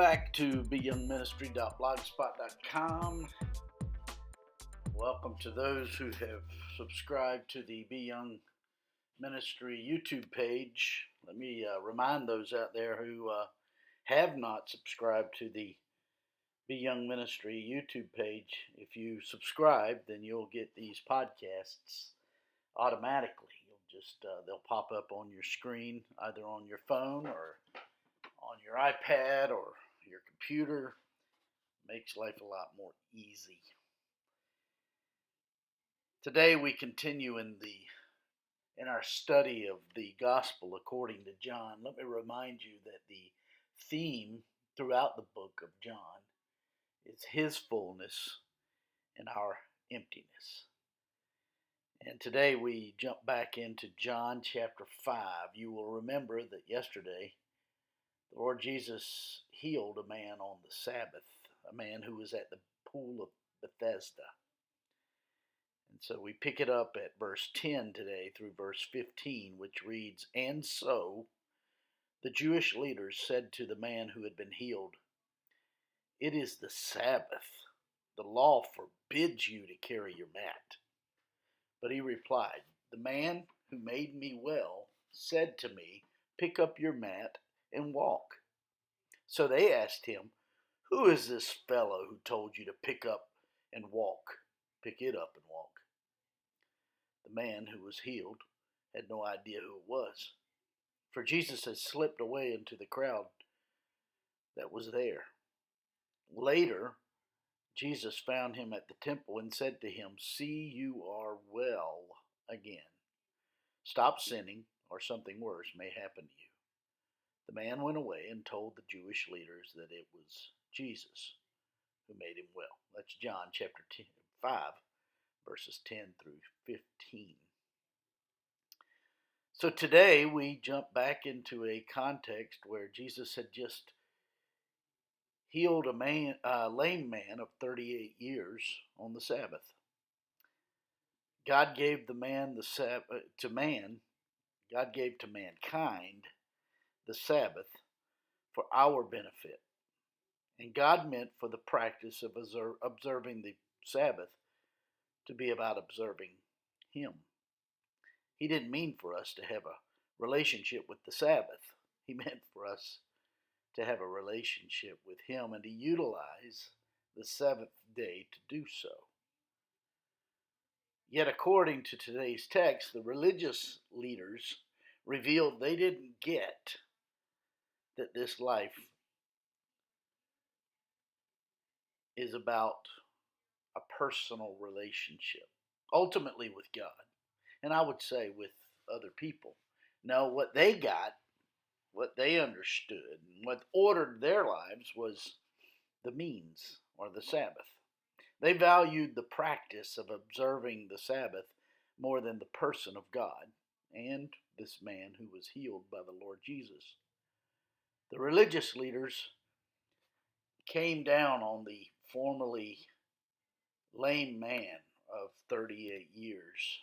back to BYoungMinistry.blogspot.com. Welcome to those who have subscribed to the BYoung Ministry YouTube page. Let me remind those out there who have not subscribed to the BYoung Ministry YouTube page. If you subscribe, then you'll get these podcasts automatically. They'll pop up on your screen, either on your phone or on your iPad or your computer. Makes life a lot more easy. Today we continue in our study of the Gospel according to John. Let me remind you that the theme throughout the book of John is his fullness and our emptiness. And today we jump back into John chapter 5. You will remember that yesterday the Lord Jesus healed a man on the Sabbath, a man who was at the pool of Bethesda. And so we pick it up at verse 10 today through verse 15, which reads, "And so the Jewish leaders said to the man who had been healed, 'It is the Sabbath. The law forbids you to carry your mat.' But he replied, 'The man who made me well said to me, pick up your mat and walk.' So they asked him, 'Who is this fellow who told you to pick up and walk? Pick it up and walk.' The man who was healed had no idea who it was, for Jesus had slipped away into the crowd that was there. Later, Jesus found him at the temple and said to him, 'See, you are well again. Stop sinning, or something worse may happen to you.' The man went away and told the Jewish leaders that it was Jesus who made him well." That's John chapter 5, verses 10 through 15. So today we jump back into a context where Jesus had just healed a lame man of 38 years on the Sabbath. God gave the man the Sabbath to man. God gave to mankind the Sabbath for our benefit. And God meant for the practice of observing the Sabbath to be about observing Him. He didn't mean for us to have a relationship with the Sabbath. He meant for us to have a relationship with Him and to utilize the seventh day to do so. Yet according to today's text, the religious leaders revealed they didn't get that this life is about a personal relationship, ultimately with God, and I would say with other people. No, what they got, what they understood, and what ordered their lives was the means, or the Sabbath. They valued the practice of observing the Sabbath more than the person of God and this man who was healed by the Lord Jesus. The religious leaders came down on the formerly lame man of 38 years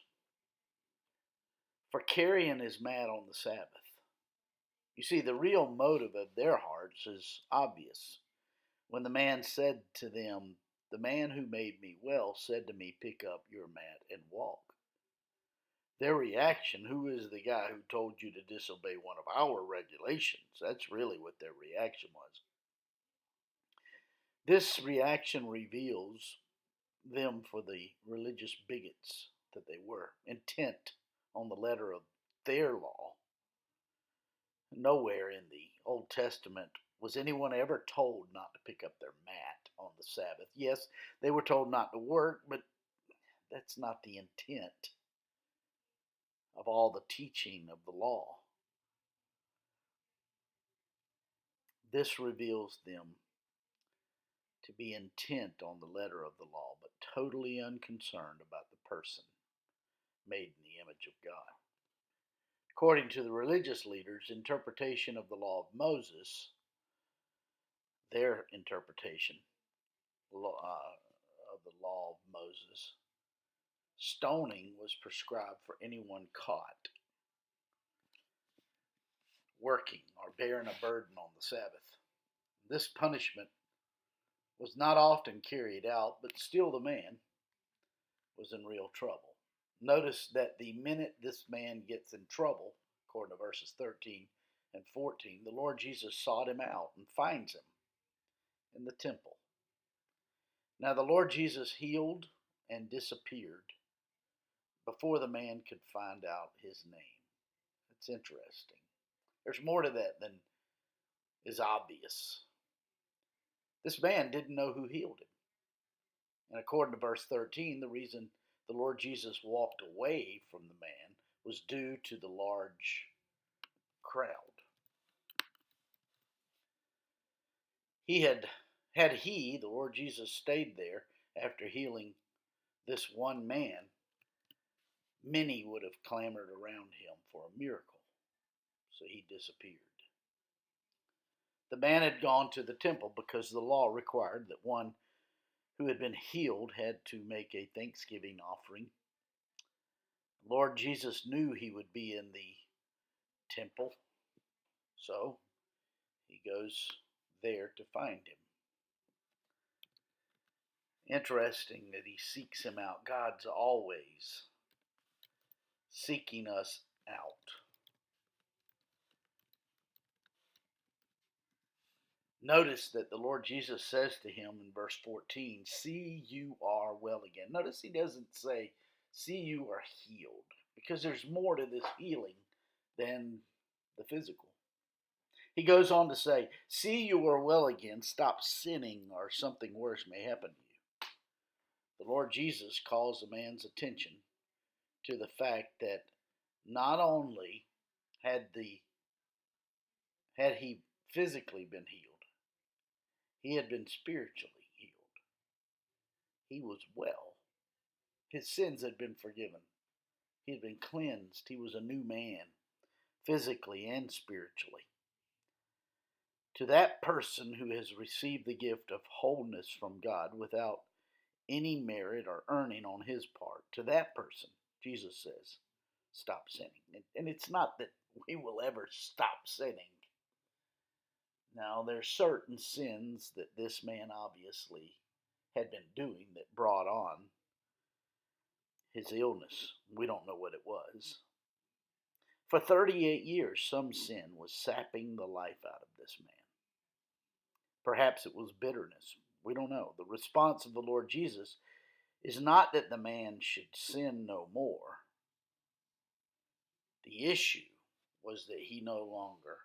for carrying his mat on the Sabbath. You see, the real motive of their hearts is obvious. When the man said to them, "The man who made me well said to me, pick up your mat and walk." Their reaction, "Who is the guy who told you to disobey one of our regulations?" That's really what their reaction was. This reaction reveals them for the religious bigots that they were, intent on the letter of their law. Nowhere in the Old Testament was anyone ever told not to pick up their mat on the Sabbath. Yes, they were told not to work, but that's not the intent of all the teaching of the law. This reveals them to be intent on the letter of the law, but totally unconcerned about the person made in the image of God. According to the religious leaders' interpretation of the law of Moses, their interpretation of the law of Moses, stoning was prescribed for anyone caught working or bearing a burden on the Sabbath. This punishment was not often carried out, but still the man was in real trouble. Notice that the minute this man gets in trouble, according to verses 13 and 14, the Lord Jesus sought him out and finds him in the temple. Now, the Lord Jesus healed and disappeared before the man could find out his name. It's interesting. There's more to that than is obvious. This man didn't know who healed him. And according to verse 13, the reason the Lord Jesus walked away from the man was due to the large crowd. The Lord Jesus, stayed there after healing this one man, many would have clamored around him for a miracle. So he disappeared. The man had gone to the temple because the law required that one who had been healed had to make a thanksgiving offering. The Lord Jesus knew he would be in the temple, so he goes there to find him. Interesting that he seeks him out. God's always seeking us out. Notice that the Lord Jesus says to him in verse 14, "See, you are well again." Notice he doesn't say, "See, you are healed," because there's more to this healing than the physical. He goes on to say, "See, you are well again. Stop sinning, or something worse may happen to you." The Lord Jesus calls the man's attention to the fact that not only had he physically been healed, he had been spiritually healed. He was well. His sins had been forgiven. He had been cleansed. He was a new man, physically and spiritually. To that person who has received the gift of wholeness from God without any merit or earning on his part, to that person, Jesus says, stop sinning. And it's not that we will ever stop sinning. Now, there's certain sins that this man obviously had been doing that brought on his illness. We don't know what it was. For 38 years, some sin was sapping the life out of this man. Perhaps it was bitterness. We don't know. The response of the Lord Jesus is not that the man should sin no more. The issue was that he no longer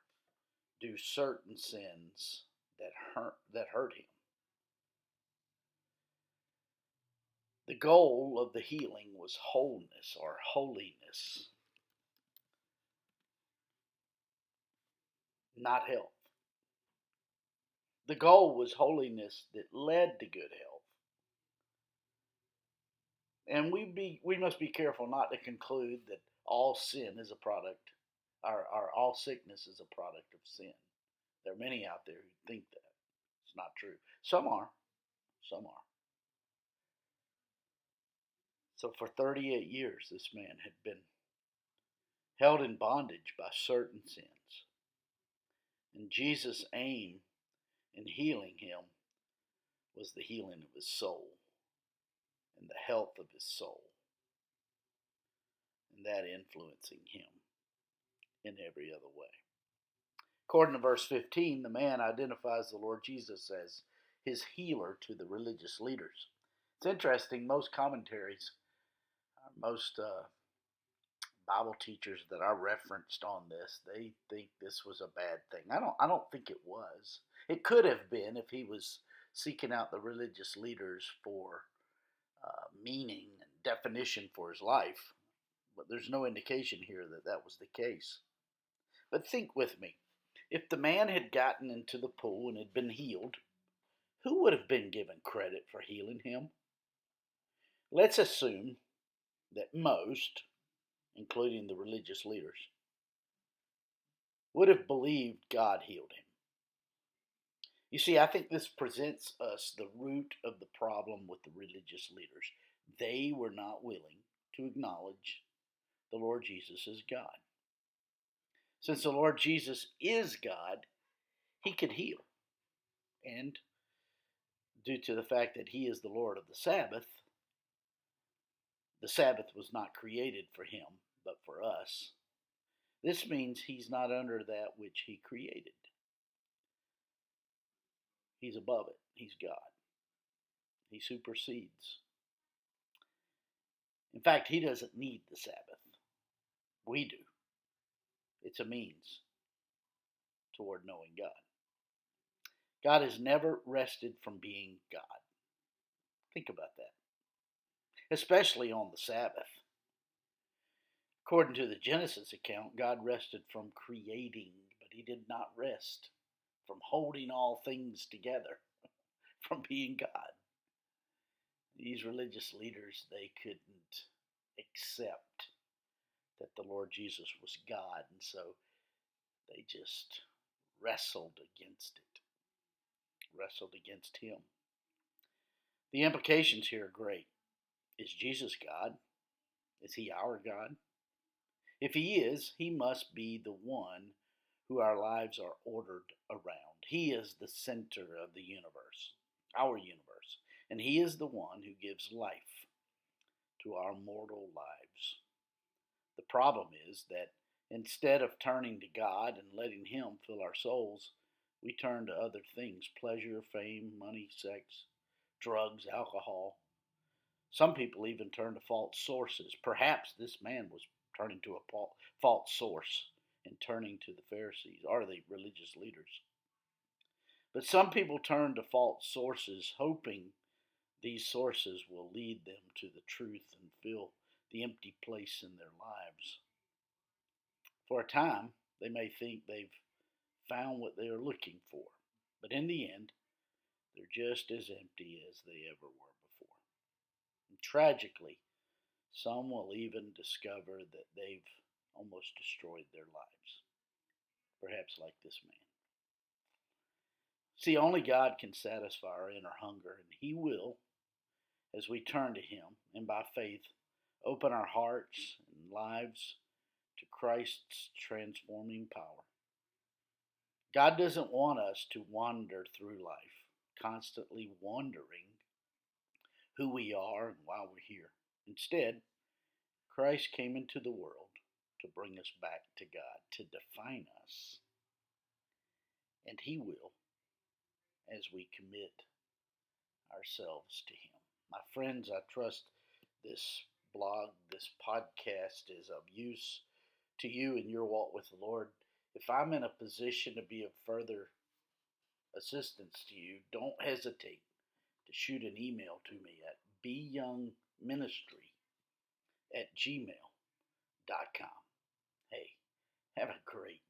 do certain sins that hurt him. The goal of the healing was wholeness or holiness, not health. The goal was holiness that led to good health. And we must be careful not to conclude that all sin is a product, or all sickness is a product of sin. There are many out there who think that. It's not true. Some are. Some are. So for 38 years, this man had been held in bondage by certain sins. And Jesus' aim in healing him was the healing of his soul and the health of his soul, and that influencing him in every other way. According to verse 15, the man identifies the Lord Jesus as his healer to the religious leaders. It's interesting, most commentaries, most Bible teachers that I referenced on this, they think this was a bad thing. I don't think it was. It could have been if he was seeking out the religious leaders for meaning and definition for his life, but there's no indication here that that was the case. But think with me. If the man had gotten into the pool and had been healed, who would have been given credit for healing him? Let's assume that most, including the religious leaders, would have believed God healed him. You see, I think this presents us the root of the problem with the religious leaders. They were not willing to acknowledge the Lord Jesus as God. Since the Lord Jesus is God, he could heal. And due to the fact that he is the Lord of the Sabbath was not created for him, but for us. This means he's not under that which he created. He's above it. He's God. He supersedes. In fact, he doesn't need the Sabbath. We do. It's a means toward knowing God. God has never rested from being God. Think about that. Especially on the Sabbath. According to the Genesis account, God rested from creating, but he did not rest from holding all things together, from being God. These religious leaders, they couldn't accept that the Lord Jesus was God, and so they just wrestled against it, wrestled against him. The implications here are great. Is Jesus God? Is he our God? If he is, he must be the one who our lives are ordered around. He is the center of the universe, our universe, and he is the one who gives life to our mortal lives. The problem is that instead of turning to God and letting him fill our souls, we turn to other things: pleasure, fame, money, sex, drugs, alcohol. Some people even turn to false sources. Perhaps this man was turning to a false source and turning to the Pharisees or the religious leaders. But some people turn to false sources, hoping these sources will lead them to the truth and fill the empty place in their lives. For a time, they may think they've found what they are looking for, but in the end, they're just as empty as they ever were before. And tragically, some will even discover that they've almost destroyed their lives, perhaps like this man. See, only God can satisfy our inner hunger, and he will, as we turn to him and by faith open our hearts and lives to Christ's transforming power. God doesn't want us to wander through life, constantly wondering who we are and why we're here. Instead, Christ came into the world to bring us back to God, to define us. And he will as we commit ourselves to him. My friends, I trust this blog, this podcast is of use to you in your walk with the Lord. If I'm in a position to be of further assistance to you, don't hesitate to shoot an email to me at BYoungMinistry@gmail.com. Hey, have a great